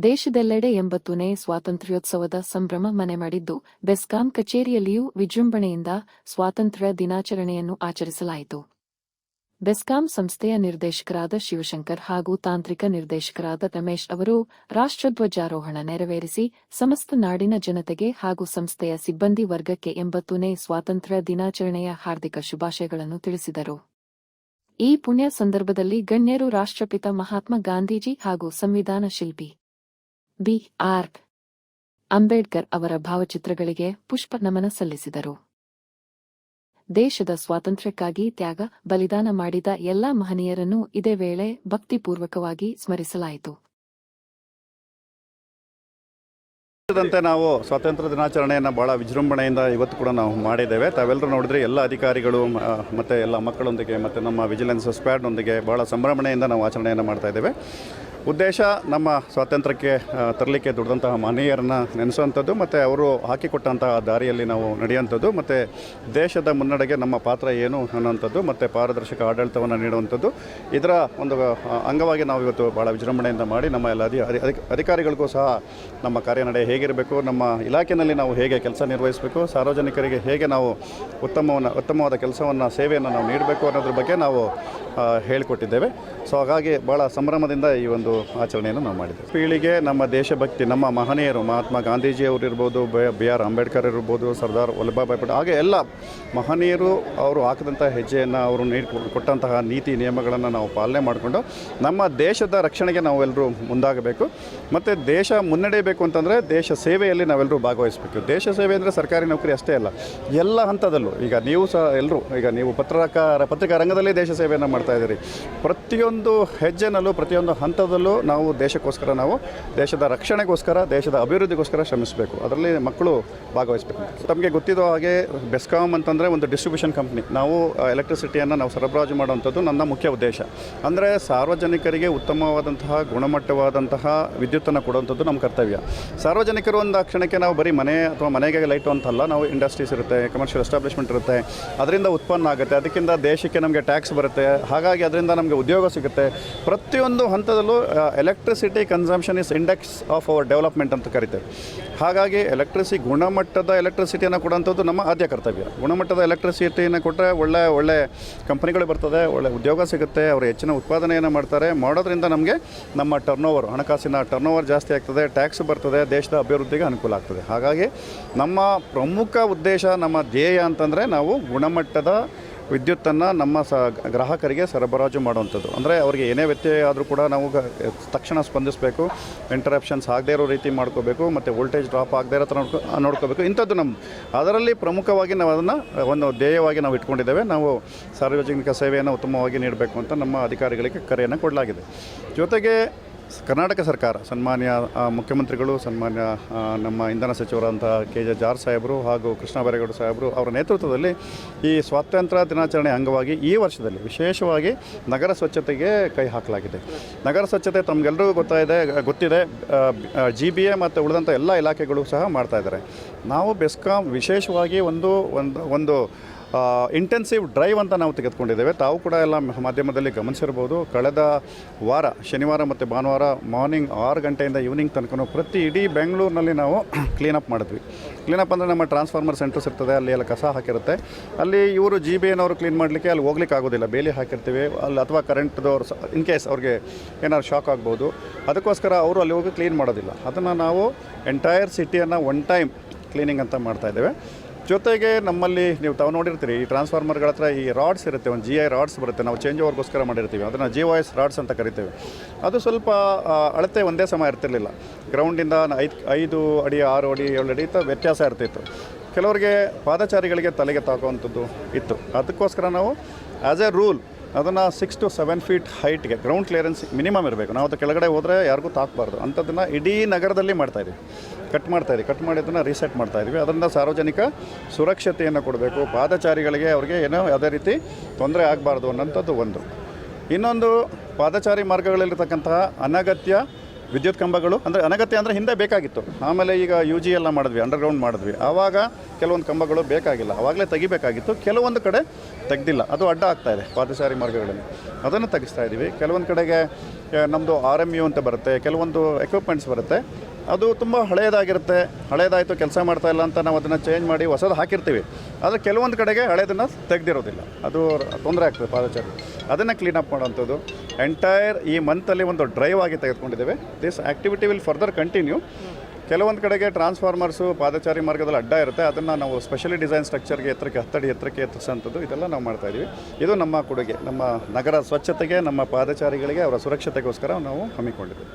ದೇಶದೆಲ್ಲೆಡೆ 80ನೇ ಸ್ವಾತಂತ್ರ್ಯೋತ್ಸವದ ಸಂಭ್ರಮ ಮನೆ ಮಾಡಿದ್ದು, ಬೆಸ್ಕಾಂ ಕಚೇರಿಯಲ್ಲಿಯೂ ವಿಜೃಂಭಣೆಯಿಂದ ಸ್ವಾತಂತ್ರ್ಯ ದಿನಾಚರಣೆಯನ್ನು ಆಚರಿಸಲಾಯಿತು. ಬೆಸ್ಕಾಂ ಸಂಸ್ಥೆಯ ನಿರ್ದೇಶಕರಾದ ಶಿವಶಂಕರ್ ಹಾಗೂ ತಾಂತ್ರಿಕ ನಿರ್ದೇಶಕರಾದ ರಮೇಶ್ ಅವರು ರಾಷ್ಟ್ರಧ್ವಜಾರೋಹಣ ನೆರವೇರಿಸಿ ಸಮಸ್ತ ನಾಡಿನ ಜನತೆಗೆ ಹಾಗೂ ಸಂಸ್ಥೆಯ ಸಿಬ್ಬಂದಿ ವರ್ಗಕ್ಕೆ 80ನೇ ಸ್ವಾತಂತ್ರ್ಯ ದಿನಾಚರಣೆಯ ಹಾರ್ದಿಕ ಶುಭಾಶಯಗಳನ್ನು ತಿಳಿಸಿದರು. ಈ ಪುಣ್ಯ ಸಂದರ್ಭದಲ್ಲಿ ಗಣ್ಯರು ರಾಷ್ಟ್ರಪಿತ ಮಹಾತ್ಮ ಗಾಂಧೀಜಿ ಹಾಗೂ ಸಂವಿಧಾನ ಶಿಲ್ಪಿ ಬಿ.ಆರ್. ಅಂಬೇಡ್ಕರ್ ಅವರ ಭಾವಚಿತ್ರಗಳಿಗೆ ಪುಷ್ಪ ನಮನ ಸಲ್ಲಿಸಿದರು. ದೇಶದ ಸ್ವಾತಂತ್ರ್ಯಕ್ಕಾಗಿ ತ್ಯಾಗ, ಬಲಿದಾನ ಮಾಡಿದ ಎಲ್ಲಾ ಮಹನೀಯರನ್ನು ಇದೇ ವೇಳೆ ಭಕ್ತಿಪೂರ್ವಕವಾಗಿ ಸ್ಮರಿಸಲಾಯಿತು. ನಾವು ಸ್ವಾತಂತ್ರ್ಯ ದಿನಾಚರಣೆಯನ್ನು ಬಹಳ ವಿಜೃಂಭಣೆಯಿಂದ ಇವತ್ತು ಕೂಡ ನಾವು ಮಾಡಿದ್ದೇವೆ. ತಾವೆಲ್ಲರೂ ನೋಡಿದ್ರೆ ಎಲ್ಲ ಅಧಿಕಾರಿಗಳು ಮತ್ತು ಎಲ್ಲ ಮಕ್ಕಳೊಂದಿಗೆ ಮತ್ತು ನಮ್ಮ ವಿಜಿಲೆನ್ಸ್ ಸ್ಕ್ವಾಡ್ನೊಂದಿಗೆ ಬಹಳ ಸಂಭ್ರಮಣೆಯಿಂದ ನಾವು ಆಚರಣೆಯನ್ನು ಮಾಡ್ತಾ ಇದ್ದೇವೆ. ಉದ್ದೇಶ ನಮ್ಮ ಸ್ವಾತಂತ್ರ್ಯಕ್ಕೆ ತರಲಿಕ್ಕೆ ದುಡಿದಂತಹ ಮಹನೀಯರನ್ನು ನೆನೆಸುವಂಥದ್ದು ಮತ್ತು ಅವರು ಹಾಕಿಕೊಟ್ಟಂತಹ ದಾರಿಯಲ್ಲಿ ನಾವು ನಡೆಯುವಂಥದ್ದು ಮತ್ತು ದೇಶದ ಮುನ್ನಡೆಗೆ ನಮ್ಮ ಪಾತ್ರ ಏನು ಅನ್ನುವಂಥದ್ದು ಮತ್ತು ಪಾರದರ್ಶಕ ಆಡಳಿತವನ್ನು ನೀಡುವಂಥದ್ದು, ಇದರ ಒಂದು ಅಂಗವಾಗಿ ನಾವು ಇವತ್ತು ಭಾಳ ವಿಜೃಂಭಣೆಯಿಂದ ಮಾಡಿ ನಮ್ಮ ಎಲ್ಲ ಅಧಿಕಾರಿಗಳಿಗೂ ಸಹ ನಮ್ಮ ಕಾರ್ಯನಡೆ ಹೇಗಿರಬೇಕು, ನಮ್ಮ ಇಲಾಖೆಯಲ್ಲಿ ನಾವು ಹೇಗೆ ಕೆಲಸ ನಿರ್ವಹಿಸಬೇಕು, ಸಾರ್ವಜನಿಕರಿಗೆ ಹೇಗೆ ನಾವು ಉತ್ತಮವಾದ ಕೆಲಸವನ್ನು ಸೇವೆಯನ್ನು ನಾವು ನೀಡಬೇಕು ಅನ್ನೋದ್ರ ಬಗ್ಗೆ ನಾವು ಹೇಳಿಕೊಟ್ಟಿದ್ದೇವೆ. ಸೊ ಹಾಗಾಗಿ ಭಾಳ ಸಂಭ್ರಮದಿಂದ ಈ ಒಂದು ಆಚರಣೆಯನ್ನು ನಾವು ಮಾಡಿದ್ದೇವೆ. ಪೀಳಿಗೆ ನಮ್ಮ ದೇಶಭಕ್ತಿ, ನಮ್ಮ ಮಹನೀಯರು ಮಹಾತ್ಮ ಗಾಂಧೀಜಿಯವರು ಇರ್ಬೋದು, ಬಿ.ಆರ್. ಅಂಬೇಡ್ಕರ್ ಇರ್ಬೋದು, ಸರ್ದಾರ್ ವಲ್ಲಭಭಾಯಿ ಪಟೇಲ್, ಹಾಗೆ ಎಲ್ಲ ಮಹನೀಯರು ಅವರು ಹಾಕಿದಂಥ ಹೆಜ್ಜೆಯನ್ನು, ಅವರು ಕೊಟ್ಟಂತಹ ನೀತಿ ನಿಯಮಗಳನ್ನು ನಾವು ಪಾಲನೆ ಮಾಡಿಕೊಂಡು ನಮ್ಮ ದೇಶದ ರಕ್ಷಣೆಗೆ ನಾವೆಲ್ಲರೂ ಮುಂದಾಗಬೇಕು. ಮತ್ತು ದೇಶ ಮುನ್ನಡೆಯಬೇಕು ಅಂತಂದರೆ ದೇಶ ಸೇವೆಯಲ್ಲಿ ನಾವೆಲ್ಲರೂ ಭಾಗವಹಿಸಬೇಕು. ದೇಶ ಸೇವೆ ಅಂದರೆ ಸರ್ಕಾರಿ ನೌಕರಿ ಅಷ್ಟೇ ಅಲ್ಲ, ಎಲ್ಲ ಹಂತದಲ್ಲೂ. ಈಗ ನೀವು ಸಹ ಎಲ್ಲರೂ, ಈಗ ನೀವು ಪತ್ರಿಕಾ ರಂಗದಲ್ಲಿ ದೇಶ ಸೇವೆಯನ್ನು ಮಾಡ್ತಾ ಇದ್ದೀರಿ. ಪ್ರತಿಯೊಂದು ಹೆಜ್ಜೆನಲ್ಲೂ, ಪ್ರತಿಯೊಂದು ಹಂತದಲ್ಲೂ ನಾವು ದೇಶಕ್ಕೋಸ್ಕರ, ನಾವು ದೇಶದ ರಕ್ಷಣೆಗೋಸ್ಕರ, ದೇಶದ ಅಭಿವೃದ್ಧಿಗೋಸ್ಕರ ಶ್ರಮಿಸಬೇಕು. ಅದರಲ್ಲಿ ಮಕ್ಕಳು ಭಾಗವಹಿಸಬೇಕು. ತಮಗೆ ಗೊತ್ತಿರೋ ಹಾಗೆ ಬೆಸ್ಕಾಂ ಅಂತಂದರೆ ಒಂದು ಡಿಸ್ಟ್ರಿಬ್ಯೂಷನ್ ಕಂಪ್ನಿ. ನಾವು ಎಲೆಕ್ಟ್ರಿಸಿಟಿಯನ್ನು ನಾವು ಸರಬರಾಜು ಮಾಡುವಂಥದ್ದು ನನ್ನ ಮುಖ್ಯ ಉದ್ದೇಶ. ಅಂದರೆ ಸಾರ್ವಜನಿಕರಿಗೆ ಉತ್ತಮವಾದಂತಹ ಗುಣಮಟ್ಟವಾದಂತಹ ವಿದ್ಯುತ್ತನ್ನು ಕೊಡುವಂಥದ್ದು ನಮ್ಮ ಕರ್ತವ್ಯ. ಸಾರ್ವಜನಿಕರು ಒಂದು ಕ್ಷಣಕ್ಕೆ ನಾವು ಬರೀ ಮನೆ ಅಥವಾ ಮನೆಗೆ ಲೈಟು ಅಂತಲ್ಲ, ನಾವು ಇಂಡಸ್ಟ್ರೀಸ್ ಇರುತ್ತೆ, ಕಮರ್ಷಿಯಲ್ ಎಸ್ಟಾಬ್ಲಿಷ್ಮೆಂಟ್ ಇರುತ್ತೆ, ಅದರಿಂದ ಉತ್ಪನ್ನ ಆಗುತ್ತೆ, ಅದಕ್ಕಿಂತ ದೇಶಕ್ಕೆ ನಮಗೆ ಟ್ಯಾಕ್ಸ್ ಬರುತ್ತೆ, ಹಾಗಾಗಿ ಅದರಿಂದ ನಮಗೆ ಉದ್ಯೋಗ ಸಿಗುತ್ತೆ. ಪ್ರತಿಯೊಂದು ಹಂತದಲ್ಲೂ electricity consumption is index of our development ಅಂತ ಕರಿತೇವೆ. ಹಾಗಾಗಿ ಗುಣಮಟ್ಟದ ಎಲೆಕ್ಟ್ರಿಸಿಟಿಯನ್ನು ಕೊಡುವಂಥದ್ದು ನಮ್ಮ ಆದ್ಯ ಕರ್ತವ್ಯ. ಗುಣಮಟ್ಟದ ಎಲೆಕ್ಟ್ರಿಸಿಟಿಯನ್ನು ಕೊಟ್ಟರೆ ಒಳ್ಳೆ ಕಂಪನಿಗಳು ಬರ್ತದೆ, ಒಳ್ಳೆ ಉದ್ಯೋಗ ಸಿಗುತ್ತೆ, ಅವರು ಹೆಚ್ಚಿನ ಉತ್ಪಾದನೆಯನ್ನು ಮಾಡೋದ್ರಿಂದ ನಮಗೆ ನಮ್ಮ ಹಣಕಾಸಿನ ಟರ್ನೋವರ್ ಜಾಸ್ತಿ ಆಗ್ತದೆ, ಟ್ಯಾಕ್ಸ್ ಬರ್ತದೆ, ದೇಶದ ಅಭಿವೃದ್ಧಿಗೆ ಅನುಕೂಲ ಆಗ್ತದೆ. ಹಾಗಾಗಿ ನಮ್ಮ ಪ್ರಮುಖ ಉದ್ದೇಶ, ನಮ್ಮ ಧ್ಯೇಯ ಅಂತಂದರೆ ನಾವು ಗುಣಮಟ್ಟದ ವಿದ್ಯುತ್ತನ್ನು ನಮ್ಮ ಗ್ರಾಹಕರಿಗೆ ಸರಬರಾಜು ಮಾಡುವಂಥದ್ದು. ಅಂದರೆ ಅವರಿಗೆ ಏನೇ ವ್ಯತ್ಯಯ ಆದರೂ ಕೂಡ ನಾವು ತಕ್ಷಣ ಸ್ಪಂದಿಸಬೇಕು, ಇಂಟರಪ್ಷನ್ಸ್ ಆಗದೇ ಇರೋ ರೀತಿ ಮಾಡ್ಕೋಬೇಕು, ಮತ್ತು ವೋಲ್ಟೇಜ್ ಡ್ರಾಪ್ ಆಗದೇ ಇರೋ ಥರ ನೋಡ್ಕೋಬೇಕು. ಇಂಥದ್ದು ಅದರಲ್ಲಿ ಪ್ರಮುಖವಾಗಿ ನಾವು ಅದನ್ನು ಒಂದು ಧ್ಯೇಯವಾಗಿ ನಾವು ಇಟ್ಕೊಂಡಿದ್ದೇವೆ. ನಾವು ಸಾರ್ವಜನಿಕ ಸೇವೆಯನ್ನು ಉತ್ತಮವಾಗಿ ನೀಡಬೇಕು ಅಂತ ನಮ್ಮ ಅಧಿಕಾರಿಗಳಿಗೆ ಕರೆಯನ್ನು ಕೊಡಲಾಗಿದೆ. ಜೊತೆಗೆ ಕರ್ನಾಟಕ ಸರ್ಕಾರ, ಸನ್ಮಾನ್ಯ ಮುಖ್ಯಮಂತ್ರಿಗಳು, ಸನ್ಮಾನ್ಯ ನಮ್ಮ ಇಂಧನ ಸಚಿವರಾದಂಥ ಕೆ.ಜೆ. ಜಾರ್ಜ್ ಸಾಹೇಬರು ಹಾಗೂ ಕೃಷ್ಣ ಬೈರೇಗೌಡ ಸಾಹೇಬರು ಅವರ ನೇತೃತ್ವದಲ್ಲಿ ಈ ಸ್ವಾತಂತ್ರ್ಯ ದಿನಾಚರಣೆ ಅಂಗವಾಗಿ ಈ ವರ್ಷದಲ್ಲಿ ವಿಶೇಷವಾಗಿ ನಗರ ಸ್ವಚ್ಛತೆಗೆ ಕೈ ಹಾಕಲಾಗಿದೆ. ನಗರ ಸ್ವಚ್ಛತೆ ತಮಗೆಲ್ಲರಿಗೂ ಗೊತ್ತಿದೆ. GBA ಮತ್ತು ಉಳಿದಂಥ ಎಲ್ಲ ಇಲಾಖೆಗಳು ಸಹ ಮಾಡ್ತಾಯಿದ್ದಾರೆ. ನಾವು ಬೆಸ್ಕಾಂ ವಿಶೇಷವಾಗಿ ಒಂದು ಇಂಟೆನ್ಸಿವ್ ಡ್ರೈವ್ ಅಂತ ನಾವು ತೆಗೆದುಕೊಂಡಿದ್ದೇವೆ. ತಾವು ಕೂಡ ಎಲ್ಲ ಮಾಧ್ಯಮದಲ್ಲಿ ಗಮನಿಸಿರ್ಬೋದು. ಕಳೆದ ವಾರ ಶನಿವಾರ ಮತ್ತು ಭಾನುವಾರ ಮಾರ್ನಿಂಗ್ 6 ಗಂಟೆಯಿಂದ ಈವ್ನಿಂಗ್ ತನಕ ಪ್ರತಿ ಇಡೀ ಬೆಂಗಳೂರಿನಲ್ಲಿ ನಾವು ಕ್ಲೀನಪ್ ಮಾಡಿದ್ವಿ. ಕ್ಲೀನಪ್ ಅಂದರೆ ನಮ್ಮ ಟ್ರಾನ್ಸ್ಫಾರ್ಮರ್ ಸೆಂಟರ್ಸ್ ಇರ್ತದೆ, ಅಲ್ಲಿ ಎಲ್ಲ ಕಸ ಹಾಕಿರುತ್ತೆ. ಅಲ್ಲಿ ಇವರು GBAನವರು ಕ್ಲೀನ್ ಮಾಡಲಿಕ್ಕೆ ಅಲ್ಲಿ ಹೋಗ್ಲಿಕ್ಕೆ ಆಗೋದಿಲ್ಲ, ಬೇಲಿ ಹಾಕಿರ್ತೀವಿ ಅಲ್ಲಿ, ಅಥವಾ ಕರೆಂಟ್ದವ್ರು ಇನ್ ಕೇಸ್ ಅವ್ರಿಗೆ ಏನಾದ್ರು ಶಾಕ್ ಆಗ್ಬೋದು, ಅದಕ್ಕೋಸ್ಕರ ಅವರು ಅಲ್ಲಿ ಹೋಗಿ ಕ್ಲೀನ್ ಮಾಡೋದಿಲ್ಲ. ಅದನ್ನು ನಾವು ಎಂಟೈರ್ ಸಿಟಿಯನ್ನು ಒನ್ ಟೈಮ್ ಕ್ಲೀನಿಂಗ್ ಅಂತ ಮಾಡ್ತಾಯಿದ್ದೇವೆ. ಜೊತೆಗೆ ನಮ್ಮಲ್ಲಿ ತಾವು ನೋಡಿರ್ತೀರಿ, ಈ ಟ್ರಾನ್ಸ್ಫಾರ್ಮರ್ಗಳ ಹತ್ರ ಈ ರಾಡ್ಸ್ ಇರುತ್ತೆ, ಒಂದು GI ರಾಡ್ಸ್ ಬರುತ್ತೆ, ನಾವು ಚೇಂಜ್ ಓವರ್ಗೋಸ್ಕರ ಮಾಡಿರ್ತೀವಿ, ಅದನ್ನು GOS ರಾಡ್ಸ್ ಅಂತ ಕರಿತೇವೆ. ಅದು ಸ್ವಲ್ಪ ಅಳತೆ ಒಂದೇ ಸಮ ಇರ್ತಿರ್ಲಿಲ್ಲ. ಗ್ರೌಂಡಿಂದ 5 ಅಡಿ 6 ಅಡಿ 7 ಅಡಿ ವ್ಯತ್ಯಾಸ ಇರ್ತಿತ್ತು. ಕೆಲವರಿಗೆ ಪಾದಚಾರಿಗಳಿಗೆ ತಲೆಗೆ ತಾಕುವಂಥದ್ದು ಇತ್ತು. ಅದಕ್ಕೋಸ್ಕರ ನಾವು ಆ್ಯಸ್ ಎ ರೂಲ್ ಅದನ್ನು 6 to 7 ಫೀಟ್ ಹೈಟ್ಗೆ ಗ್ರೌಂಡ್ ಕ್ಲಿಯರೆನ್ಸ್ ಮಿನಿಮಮ್ ಇರಬೇಕು. ನಾವು ಅದು ಕೆಳಗಡೆ ಹೋದರೆ ಯಾರಿಗೂ ತಾಕಬಾರ್ದು ಅಂಥದ್ದನ್ನು ಇಡೀ ನಗರದಲ್ಲಿ ಮಾಡ್ತಾಯಿದ್ದೀವಿ. ಕಟ್ ಮಾಡಿ ಅದನ್ನು ರೀಸೆಟ್ ಮಾಡ್ತಾಯಿದ್ವಿ. ಅದರಿಂದ ಸಾರ್ವಜನಿಕ ಸುರಕ್ಷತೆಯನ್ನು ಕೊಡಬೇಕು, ಪಾದಚಾರಿಗಳಿಗೆ ಅವ್ರಿಗೆ ಯಾವುದೇ ರೀತಿ ತೊಂದರೆ ಆಗಬಾರ್ದು ಅನ್ನೋಂಥದ್ದು ಒಂದು. ಇನ್ನೊಂದು, ಪಾದಚಾರಿ ಮಾರ್ಗಗಳಲ್ಲಿರ್ತಕ್ಕಂತಹ ಅನಗತ್ಯ ವಿದ್ಯುತ್ ಕಂಬಗಳು ಅಂದರೆ ಅನಗತ್ಯ ಅಂದರೆ ಹಿಂದೆ ಬೇಕಾಗಿತ್ತು. ಆಮೇಲೆ ಈಗ UG ಎಲ್ಲ ಮಾಡಿದ್ವಿ, ಅಂಡರ್ಗ್ರೌಂಡ್ ಮಾಡಿದ್ವಿ. ಆವಾಗ ಕೆಲವೊಂದು ಕಂಬಗಳು ಬೇಕಾಗಿಲ್ಲ, ಆವಾಗಲೇ ತೆಗಿಬೇಕಾಗಿತ್ತು. ಕೆಲವೊಂದು ಕಡೆ ತೆಗೆದಿಲ್ಲ, ಅದು ಅಡ್ಡ ಆಗ್ತಾ ಇದೆ ಪಾದಚಾರಿ ಮಾರ್ಗಗಳಲ್ಲಿ, ಅದನ್ನು ತೆಗಿಸ್ತಾ ಇದ್ದೀವಿ. ಕೆಲವೊಂದು ಕಡೆಗೆ ನಮ್ಮದು RMU ಅಂತ ಬರುತ್ತೆ, ಕೆಲವೊಂದು ಎಕ್ವಿಪ್ಮೆಂಟ್ಸ್ ಬರುತ್ತೆ, ಅದು ತುಂಬ ಹಳೆಯದಾಗಿರುತ್ತೆ. ಹಳೆಯದಾಯಿತು, ಕೆಲಸ ಮಾಡ್ತಾ ಇಲ್ಲ ಅಂತ ನಾವು ಅದನ್ನು ಚೇಂಜ್ ಮಾಡಿ ಹೊಸದು ಹಾಕಿರ್ತೀವಿ. ಆದರೆ ಕೆಲವೊಂದು ಕಡೆಗೆ ಹಳೆಯದನ್ನು ತೆಗೆದಿರೋದಿಲ್ಲ, ಅದು ತೊಂದರೆ ಆಗ್ತದೆ ಪಾದಚಾರಿ. ಅದನ್ನು ಕ್ಲೀನಪ್ ಮಾಡೋವಂಥದ್ದು ಎಂಟೈರ್ ಈ ಮಂತಲ್ಲಿ ಒಂದು ಡ್ರೈವ್ ಆಗಿ ತೆಗೆದುಕೊಂಡಿದ್ದೇವೆ. This activity will further continue. ಕೆಲವೊಂದು ಕಡೆಗೆ ಟ್ರಾನ್ಸ್ಫಾರ್ಮರ್ಸು ಪಾದಚಾರಿ ಮಾರ್ಗದಲ್ಲಿ ಅಡ್ಡ ಇರುತ್ತೆ, ಅದನ್ನು ನಾವು ಸ್ಪೆಷಲಿ ಡಿಸೈನ್ ಸ್ಟ್ರಕ್ಚರ್ಗೆ ಎತ್ತರಕ್ಕೆ 10 ಅಡಿ ಎತ್ತರಕ್ಕೆ ಎತ್ತಿಸೋಂಥದ್ದು ಇದೆಲ್ಲ ನಾವು ಮಾಡ್ತಾಯಿದ್ದೀವಿ. ಇದು ನಮ್ಮ ಕೊಡುಗೆ, ನಮ್ಮ ನಗರ ಸ್ವಚ್ಛತೆಗೆ, ನಮ್ಮ ಪಾದಚಾರಿಗಳಿಗೆ ಅವರ ಸುರಕ್ಷತೆಗೋಸ್ಕರ ನಾವು ಹಮ್ಮಿಕೊಂಡಿದ್ದೇವೆ.